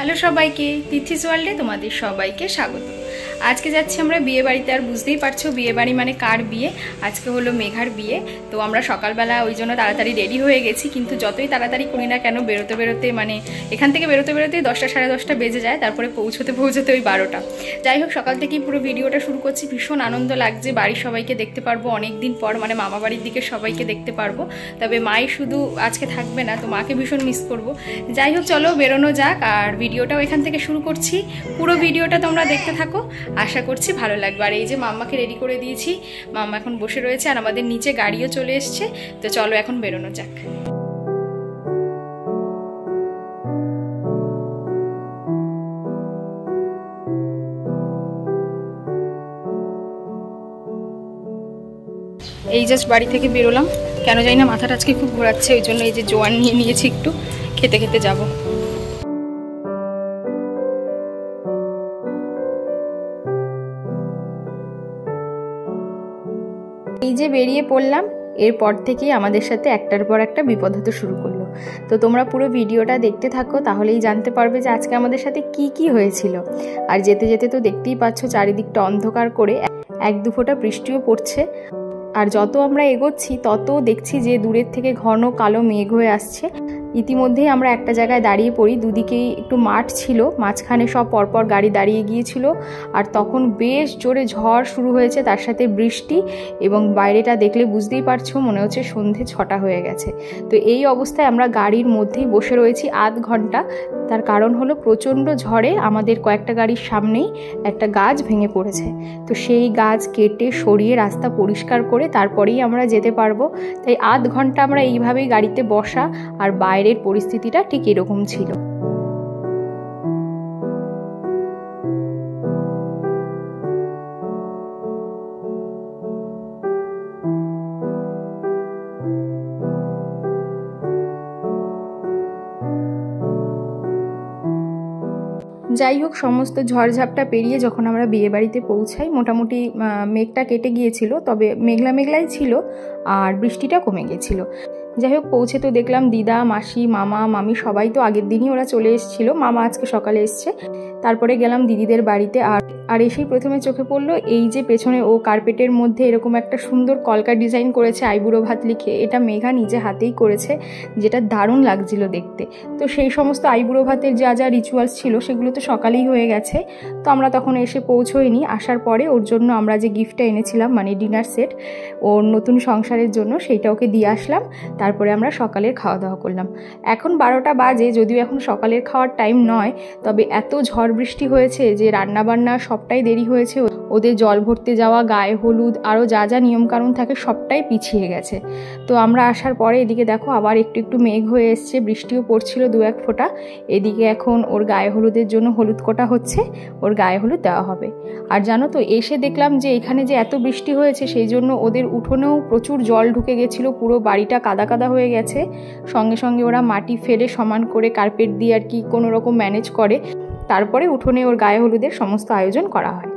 Hello সবাইকে, তিথিস ওয়ার্ল্ডে তোমাদের সবাইকে স্বাগত। আজকে যাচ্ছি আমরা বিয়ে বাড়িতে। আর বুঝতেই পারছো বিয়ে বাড়ি মানে কার বিয়ে। আজকে হলো মেঘার বিয়ে। তো আমরা সকালবেলা ওই জন্য তাড়াতাড়ি রেডি হয়ে গেছি, কিন্তু যতই তাড়াতাড়ি করি না কেন বেরোতে বেরোতে মানে এখান থেকে বেরোতে বেরোতেই 10টা সাড়ে 10টা বেজে যায়, তারপরে পৌঁছতে পৌঁছতে ওই 12টা। যাই হোক, সকাল থেকেই পুরো ভিডিওটা শুরু করছি। ভীষণ আনন্দ লাগছে, বাড়ির সবাইকে দেখতে পারবো অনেক দিন পর, মানে মামা বাড়ির দিকে সবাইকে দেখতে পারবো। তবে মাই শুধু আজকে থাকবে না, তো মাকে ভীষণ মিস করবো। যাই হোক, চলো বেরোনো যাক। আর ভিডিওটাও এখান থেকে শুরু করছি। পুরো ভিডিওটা তোমরা দেখতে থাকো, আশা করছি ভালো লাগবে। আর এই যে মাম্মাকে রেডি করে দিয়েছি, মাম্মা এখন বসে রয়েছে, আর আমাদের নিচে গাড়িও চলে এসছে। তো চলো এখন বেরোনো যাক। এই জাস্ট বাড়ি থেকে বেরোলাম। কেন জানি না মাথাটা আজকে খুব ঘোরাচ্ছে, ওই জন্য এই যে জোয়ান নিয়ে নিয়েছি, একটু খেতে খেতে যাবো। এই যে বেরিয়ে পড়লাম, এরপর থেকেই আমাদের সাথে একটার পর একটা বিপদ হতে শুরু করলো। তো তোমরা পুরো ভিডিওটা দেখতে থাকো, তাহলেই জানতে পারবে যে আজকে আমাদের সাথে কি কি হয়েছিল। আর যেতে যেতে তো দেখতেই পাচ্ছ চারিদিকটা অন্ধকার করে, এক দু ফোঁটা বৃষ্টিও পড়ছে। আর যত আমরা এগোচ্ছি তত দেখছি যে দূরের থেকে ঘন কালো মেঘ হয়ে আসছে। ইতিমধ্যেই আমরা একটা জায়গায় দাঁড়িয়ে পড়ি, দুদিকেই একটু মাঠ ছিল, মাঝখানে সব পরপর গাড়ি দাঁড়িয়ে গিয়েছিল। আর তখন বেশ জোরে ঝড় শুরু হয়েছে, তার সাথে বৃষ্টি, এবং বাইরেটা দেখলে বুঝতেই পারছো মনে হচ্ছে সন্ধে 6টা হয়ে গেছে। তো এই অবস্থায় আমরা গাড়ির মধ্যেই বসে রয়েছি আধ ঘন্টা। তার কারণ হলো প্রচণ্ড ঝড়ে আমাদের কয়েকটা গাড়ির সামনেই একটা গাছ ভেঙে পড়েছে। তো সেই গাছ কেটে সরিয়ে রাস্তা পরিষ্কার করে তারপরেই আমরা যেতে পারবো। তাই আধ ঘন্টা আমরা এইভাবেই গাড়িতে বসা, আর বাইরের পরিস্থিতিটা ঠিক এরকম ছিল। যাই হোক, সমস্ত ঝড়ঝাপটা পেরিয়ে যখন আমরা বিয়ে বাড়িতে পৌঁছাই, মোটামুটি মেঘটা কেটে গিয়েছিল, তবে মেঘলা মেঘলাই ছিল, আর বৃষ্টিটা কমে গেছিল। যাই হোক, পৌঁছে তো দেখলাম দিদা, মাসি, মামা, মামি সবাই তো আগের দিনই ওরা চলে এসেছিল। মামা আজকে সকালে এসছে। তারপরে গেলাম দিদিদের বাড়িতে। আর এসেই প্রথমে চোখে পড়লো এই যে পেছনে ও কার্পেটের মধ্যে এরকম একটা সুন্দর কলকা ডিজাইন করেছে আইবুড়ো ভাত লিখে। এটা মেঘা নিজে হাতেই করেছে, যেটা দারুণ লাগছিল দেখতে। তো সেই সমস্ত আইবুড়ো ভাতের যা যা রিচুয়ালস ছিল সেগুলো তো সকালেই হয়ে গেছে। তো আমরা তখন এসে পৌঁছোইনি। আসার পরে ওর জন্য আমরা যে গিফটটা এনেছিলাম, মানে ডিনার সেট ওর নতুন সংসারের জন্য, সেইটা ওকে দিয়ে আসলাম। তারপরে আমরা সকালের খাওয়া দাওয়া করলাম। এখন 12টা বাজে, যদিও এখন সকালের খাওয়ার টাইম নয়, তবে এত ঝড় বৃষ্টি হয়েছে যে রান্নাবান্না সবটাই দেরি হয়েছে। ওদের জল ভরতে যাওয়া, গায়ে হলুদ, আরও যা যা নিয়মকানুন থাকে সবটাই পিছিয়ে গেছে। তো আমরা আসার পরে এদিকে দেখো আবার একটু একটু মেঘ হয়ে এসছে, বৃষ্টিও পড়ছিল 2-1 ফোঁটা। এদিকে এখন ওর গায়ে হলুদের জন্য হলুদ কোটা হচ্ছে, ওর গায়ে হলুদ দেওয়া হবে। আর জানো তো, এসে দেখলাম যে এখানে যে এত বৃষ্টি হয়েছে সেই জন্য ওদের উঠোনেও প্রচুর জল ঢুকে গেছিলো, পুরো বাড়িটা কাদা কাদা হয়ে গেছে। সঙ্গে সঙ্গে ওরা মাটি ফেলে সমান করে কার্পেট দিয়ে আর কি কোনো রকম ম্যানেজ করে, তারপরে উঠোনে ওর গায়ে হলুদের সমস্ত আয়োজন করা হয়।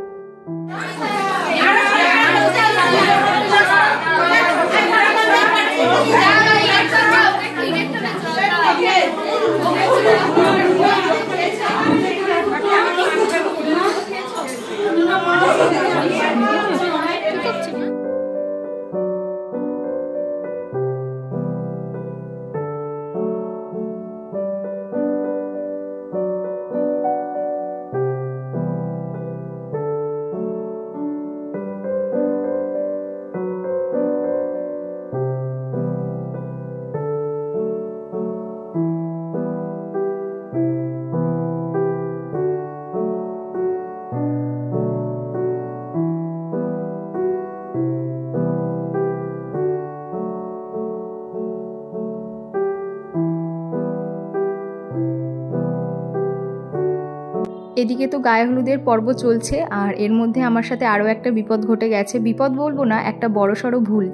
এদিকে তো গায়ে হলুদের পর্ব চলছে, আর এর মধ্যে আমার সাথে আরও একটা বিপদ ঘটে গেছে। বিপদ বলবো না, একটা বড়সড় ভুল,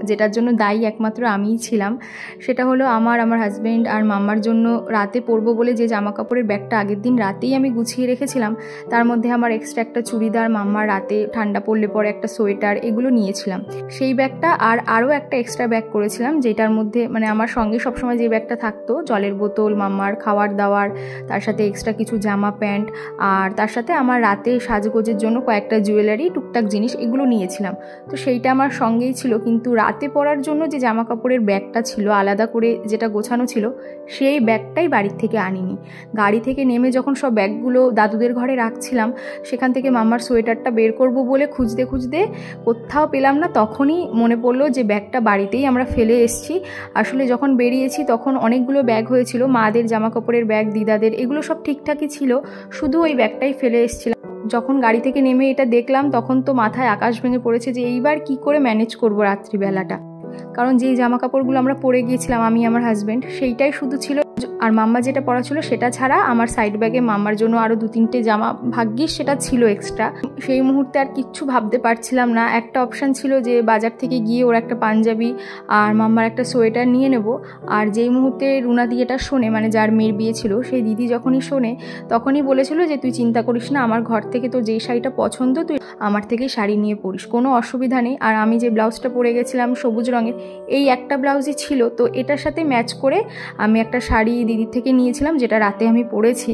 যেটার জন্য দায়ী একমাত্র আমিই ছিলাম। সেটা হলো আমার হাজব্যান্ড আর মাম্মার জন্য রাতে পরবো বলে যে জামা কাপড়ের ব্যাগটা আগের দিন রাতেই আমি গুছিয়ে রেখেছিলাম, তার মধ্যে আমার এক্সট্রা একটা চুড়িদার, মাম্মার রাতে ঠান্ডা পড়লে পরে একটা সোয়েটার, এগুলো নিয়েছিলাম। সেই ব্যাগটা আর আরও একটা এক্সট্রা ব্যাগ করেছিলাম, যেটার মধ্যে মানে আমার সঙ্গে সবসময় যে ব্যাগটা থাকতো, জলের বোতল, মাম্মার খাওয়ার দাওয়ার, তার সাথে এক্সট্রা কিছু জামা প্যান্ট, আর তার সাথে আমার রাতে সাজগোজের জন্য কয়েকটা জুয়েলারি, টুকটাক জিনিস, এগুলো নিয়েছিলাম। তো সেইটা আমার সঙ্গেই ছিল, কিন্তু রাতে পরার জন্য যে জামা কাপড়ের ব্যাগটা ছিল আলাদা করে যেটা গোছানো ছিল, সেই ব্যাগটাই বাড়ির থেকে আনিনি। গাড়ি থেকে নেমে যখন সব ব্যাগগুলো দাদুদের ঘরে রাখছিলাম, সেখান থেকে মাম্মার সোয়েটারটা বের করব বলে খুঁজতে খুঁজতে কোথাও পেলাম না। তখনই মনে পড়লো যে ব্যাগটা বাড়িতেই আমরা ফেলে এসেছি। আসলে যখন বেরিয়েছি তখন অনেকগুলো ব্যাগ হয়েছিল, মাদের জামা কাপড়ের ব্যাগ, দিদাদের, এগুলো সব ঠিকঠাকই ছিল, শুধু ওই ব্যাগটাই ফেলে এসেছিলাম। যখন গাড়ি থেকে নেমে এটা দেখলাম তখন তো মাথায় আকাশ ভেঙে পড়েছে যে এইবার কি করে ম্যানেজ করব রাত্রিবেলাটা। কারণ যেই জামা কাপড়গুলো আমরা পরে গিয়েছিলাম আমি আমার হাজব্যান্ড, সেইটাই শুধু ছিল, আর মাম্মা যেটা পরা ছিল সেটা ছাড়া আমার সাইড ব্যাগে মাম্মার জন্য আরও 2-3টে জামা, ভাগ্যিস সেটা ছিল এক্সট্রা। সেই মুহূর্তে আর কিচ্ছু ভাবতে পারছিলাম না। একটা অপশান ছিল যে বাজার থেকে গিয়ে ওর একটা পাঞ্জাবি আর মাম্মার একটা সোয়েটার নিয়ে নেব। আর যেই মুহূর্তে রুনাদি এটা শোনে, মানে যার মেয়ের বিয়ে ছিল, সেই দিদি যখনই শোনে তখনই বলেছিল যে তুই চিন্তা করিস না, আমার ঘর থেকে তোর যেই শাড়িটা পছন্দ তুই আমার থেকেই শাড়ি নিয়ে পরিস, কোনো অসুবিধা নেই। আর আমি যে ব্লাউজটা পরে গেছিলাম সবুজ রঙের, এই একটা ব্লাউজই ছিল, তো এটার সাথে ম্যাচ করে আমি একটা শাড়ি দিদির থেকে নিয়েছিলাম, যেটা রাতে আমি পরেছি।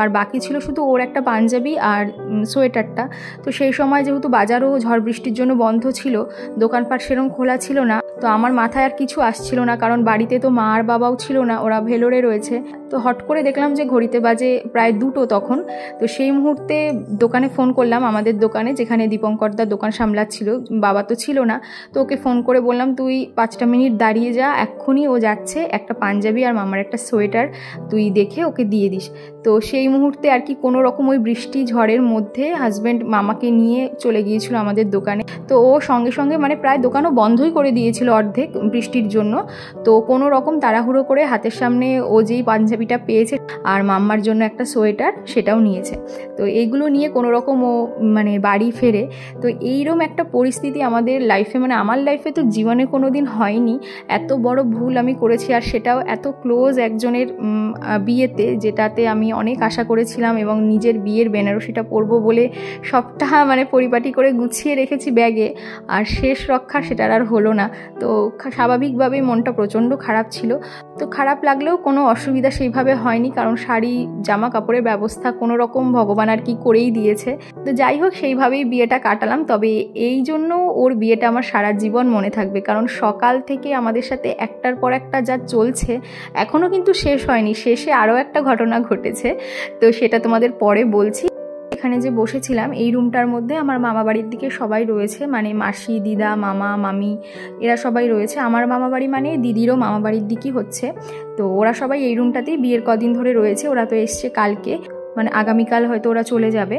আর বাকি ছিল শুধু ওর একটা পাঞ্জাবি আর সোয়েটারটা। তো সেই সময় যেহেতু বাজারও ঝড় বৃষ্টির জন্য বন্ধ ছিল, দোকানপাট সেরকম খোলা ছিল না, তো আমার মাথায় আর কিছু আসছিল না, কারণ বাড়িতে তো মা আর বাবাও ছিল না, ওরা ভেলোরে রয়েছে। তো হট করে দেখলাম যে ঘড়িতে বাজে প্রায় 2টো তখন। তো সেই মুহূর্তে দোকানে ফোন করলাম, আমাদের দোকানে, যেখানে দীপঙ্করদার দোকান সামলাচ্ছিল, বাবা তো ছিল না। তো ওকে ফোন করে বললাম তুই 5টা মিনিট দাঁড়িয়ে যা, এক্ষুনি ও যাচ্ছে, একটা পাঞ্জাবি আর মামার একটা সোয়েটার তুই দেখে ওকে দিয়ে দিস। তো সেই মুহূর্তে আর কি কোনো রকম ওই বৃষ্টি ঝড়ের মধ্যে হাজব্যান্ড মামাকে নিয়ে চলে গিয়েছিল আমাদের দোকানে। তো ও সঙ্গে সঙ্গে মানে প্রায় দোকানও বন্ধই করে দিয়েছিল অর্ধেক বৃষ্টির জন্য। তো কোনো রকম তাড়াহুড়ো করে হাতের সামনে ও যেই পাঞ্জাবিটা পেয়েছে আর মাম্মার জন্য একটা সোয়েটার সেটাও নিয়েছে। তো এইগুলো নিয়ে কোনো রকম ও মানে বাড়ি ফেরে। তো এইরকম একটা পরিস্থিতি আমাদের লাইফে, মানে আমার লাইফে তো জীবনে কোনো দিন হয়নি। এত বড় ভুল আমি করেছি, আর সেটাও এত ক্লোজ একজনের বিয়েতে, যেটাতে আমি অনেক আশা করেছিলাম এবং নিজের বিয়ের বেনারসিটা পরবো বলে সবটা মানে পরিপাটি করে গুছিয়ে রেখেছি ব্যাগে, আর শেষ রক্ষা সেটার আর হলো না। তো স্বাভাবিকভাবেই মনটা প্রচণ্ড খারাপ ছিল। তো খারাপ লাগলেও কোনো অসুবিধা সেইভাবে হয়নি, কারণ শাড়ি জামা কাপড়ের ব্যবস্থা কোনো রকম ভগবান আর কি করেই দিয়েছে। তো যাই হোক, সেইভাবেই বিয়েটা কাটালাম। তবে এই জন্য ওর বিয়েটা আমার সারা জীবন মনে থাকবে, কারণ সকাল থেকে আমাদের সাথে একটার পর একটা যা চলছে, এখনও কিন্তু শেষ হয়নি। শেষে আরও একটা ঘটনা ঘটেছে, তো সেটা তোমাদের পরে বলছি। এখানে যে বসেছিলাম এই রুমটার মধ্যে আমার মামা বাড়ির দিকে সবাই রয়েছে, মানে মাসি, দিদা, মামা, মামি, এরা সবাই রয়েছে। আমার মামা বাড়ি মানে দিদিরও মামা বাড়ির দিকই হচ্ছে। তো ওরা সবাই এই রুমটাতেই বিয়ের কদিন ধরে রয়েছে। ওরা তো এসছে কালকে, মানে আগামীকাল হয়তো ওরা চলে যাবে।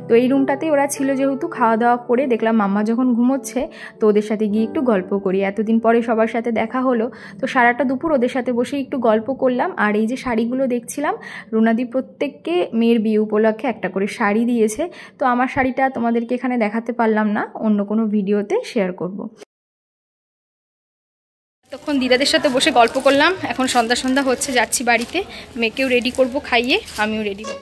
তো এই রুমটাতেই ওরা ছিল, যেহেতু খাওয়া দাওয়া করে দেখলাম মাম্মা যখন ঘুমোচ্ছে, তো ওদের সাথে গিয়ে একটু গল্প করি। এতদিন পরে সবার সাথে দেখা হলো, তো সারাটা দুপুর ওদের সাথে বসে একটু গল্প করলাম। আর এই যে শাড়িগুলো দেখছিলাম, রুনাদি প্রত্যেককে মেয়ের বিয়ে উপলক্ষে একটা করে শাড়ি দিয়েছে। তো আমার শাড়িটা তোমাদেরকে এখানে দেখাতে পারলাম না, অন্য কোনো ভিডিওতে শেয়ার করব। তখন দিদাদের সাথে বসে গল্প করলাম। এখন সন্ধ্যা সন্ধ্যা হচ্ছে, যাচ্ছি বাড়িতে, মেয়েকেও রেডি করব, খাইয়ে আমিও রেডি হব।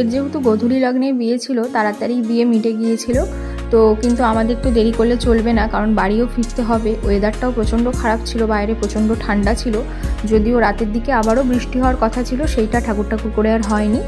আজকের যেহেতু গোধূলি লগ্নে বিয়ে ছিল, তাড়াতাড়ি বিয়ে মিটে গিয়েছিল। তো কিন্তু আমাদের একটু দেরি করলে চলবে না, কারণ বাড়িও ফিরতে হবে। ওয়েদারটাও প্রচণ্ড খারাপ ছিল, বাইরে প্রচণ্ড ঠান্ডা ছিল। যদিও রাতের দিকে আবারও বৃষ্টি হওয়ার কথা ছিল, সেইটা ঠাকুর করে আর হয়নি।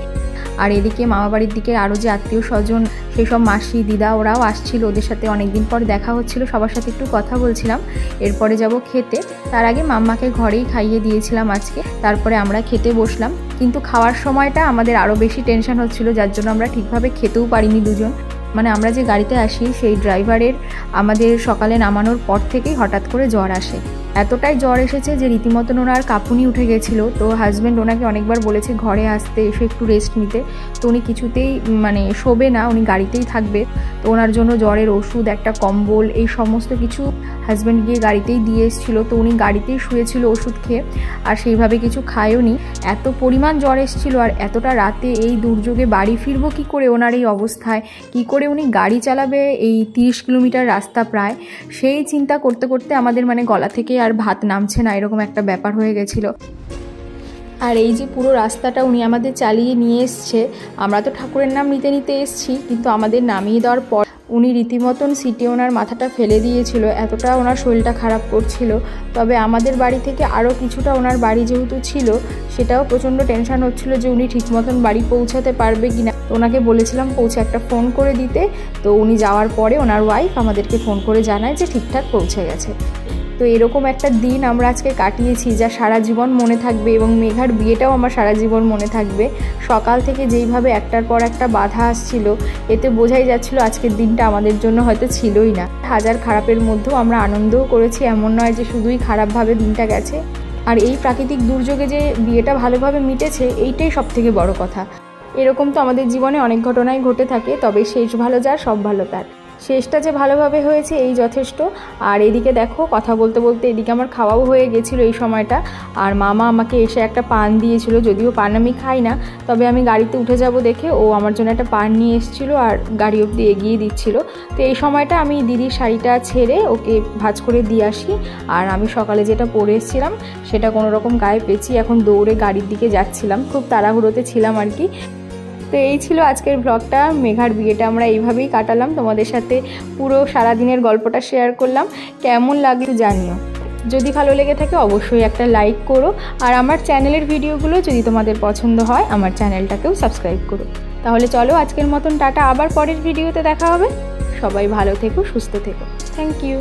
আর এদিকে মামাবাড়ির দিকে আরও যে আত্মীয় স্বজন, সেই সব মাসি দিদা ওরাও আসছিল, ওদের সাথে অনেকদিন পর দেখা হচ্ছিল, সবার সাথে একটু কথা বলছিলাম। এরপরে যাব খেতে। তার আগে মাম্মাকে ঘরেই খাইয়ে দিয়েছিলাম আজকে, তারপরে আমরা খেতে বসলাম। কিন্তু খাওয়ার সময়টা আমাদের আরও বেশি টেনশন হচ্ছিল, যার জন্য আমরা ঠিকভাবে খেতেও পারিনি দুজন। মানে আমরা যে গাড়িতে আসি সেই ড্রাইভারের আমাদের সকালে নামানোর পর থেকেই হঠাৎ করে জ্বর আসে। এতটাই জ্বর এসেছে যে রীতিমতন ওনার কাঁপুনি উঠে গেছিলো। তো হাজব্যান্ড ওনাকে অনেকবার বলেছে ঘরে আসতে, এসে একটু রেস্ট নিতে, তো উনি কিছুতেই মানে শোবে না, উনি গাড়িতেই থাকবে। তো ওনার জন্য জ্বরের ওষুধ, একটা কম্বল, এই সমস্ত কিছু হাজব্যান্ড গিয়ে গাড়িতেই দিয়ে এসেছিলো। তো উনি গাড়িতেই শুয়েছিল ওষুধ খেয়ে, আর সেইভাবে কিছু খায়ও নি। এত পরিমাণ জ্বর এসেছিলো, আর এতটা রাতে এই দুর্যোগে বাড়ি ফিরবো কী করে ওনার এই অবস্থায়, কী করে উনি গাড়ি চালাবে এই 30 কিলোমিটার রাস্তা প্রায়, সেই চিন্তা করতে করতে আমাদের মানে গলা থেকে আর ভাত নামছে না, এরকম একটা ব্যাপার হয়ে গেছিলো। আর এই যে পুরো রাস্তাটা উনি আমাদের চালিয়ে নিয়ে এসছে, আমরা তো ঠাকুরের নাম নিতে নিতে এসছি, কিন্তু আমাদের নামিয়ে দেওয়ার পর উনি রীতিমতন সিটে ওনার মাথাটা ফেলে দিয়েছিল, এতটা ওনার শরীরটা খারাপ করছিল। তবে আমাদের বাড়ি থেকে আরও কিছুটা ওনার বাড়ি যেহেতু ছিল, সেটাও প্রচণ্ড টেনশন হচ্ছিল যে উনি ঠিক মতন বাড়ি পৌঁছাতে পারবে কি না। তো ওনাকে বলেছিলাম পৌঁছে একটা ফোন করে দিতে। তো উনি যাওয়ার পরে ওনার ওয়াইফ আমাদেরকে ফোন করে জানায় যে ঠিকঠাক পৌঁছে গেছে। তো এরকম একটা দিন আমরা আজকে কাটিয়েছি, যা সারা জীবন মনে থাকবে। এবং মেঘার বিয়েটাও আমার সারা জীবন মনে থাকবে। সকাল থেকে যেইভাবে একটার পর একটা বাধা আসছিল, এতে বোঝাই যাচ্ছিল আজকের দিনটা আমাদের জন্য হয়তো ছিলই না। হাজার খারাপের মধ্যেও আমরা আনন্দও করেছি, এমন নয় যে শুধুই খারাপভাবে দিনটা গেছে। আর এই প্রাকৃতিক দুর্যোগে যে বিয়েটা ভালোভাবে মিটেছে, এইটাই সব থেকে বড় কথা। এরকম তো আমাদের জীবনে অনেক ঘটনাই ঘটে থাকে, তবে শেষ ভালো যার সব ভালো তার। শেষটা যে ভালোভাবে হয়েছে এই যথেষ্ট। আর এদিকে দেখো কথা বলতে বলতে এদিকে আমার খাওয়াও হয়ে গেছিলো এই সময়টা। আর মামা আমাকে এসে একটা পান দিয়েছিল, যদিও পান আমি খাই না, তবে আমি গাড়িতে উঠে যাব দেখে ও আমার জন্য একটা পান নিয়ে এসেছিলো আর গাড়ি অবধি এগিয়ে দিচ্ছিল। তো এই সময়টা আমি দিদির শাড়িটা ছেড়ে ওকে ভাঁজ করে দিয়ে আসি। আর আমি সকালে যেটা পরে এসেছিলাম সেটা কোনো রকম গায়ে পেঁচিয়ে এখন দৌড়ে গাড়ির দিকে যাচ্ছিলাম, খুব তাড়াহুড়োতে ছিলাম আর কি। তো এই ছিল আজকের ব্লগটা। মেঘার বিয়েটা আমরা এইভাবেই কাটালাম, তোমাদের সাথে পুরো সারাদিনের গল্পটা শেয়ার করলাম। কেমন লাগলো জানিও, যদি ভালো লেগে থাকে অবশ্যই একটা লাইক করো। আর আমার চ্যানেলের ভিডিওগুলো যদি তোমাদের পছন্দ হয় আমার চ্যানেলটাকেও সাবস্ক্রাইব করো। তাহলে চলো আজকের মতন টাটা, আবার পরের ভিডিওতে দেখা হবে। সবাই ভালো থেকো, সুস্থ থেকো। Thank you.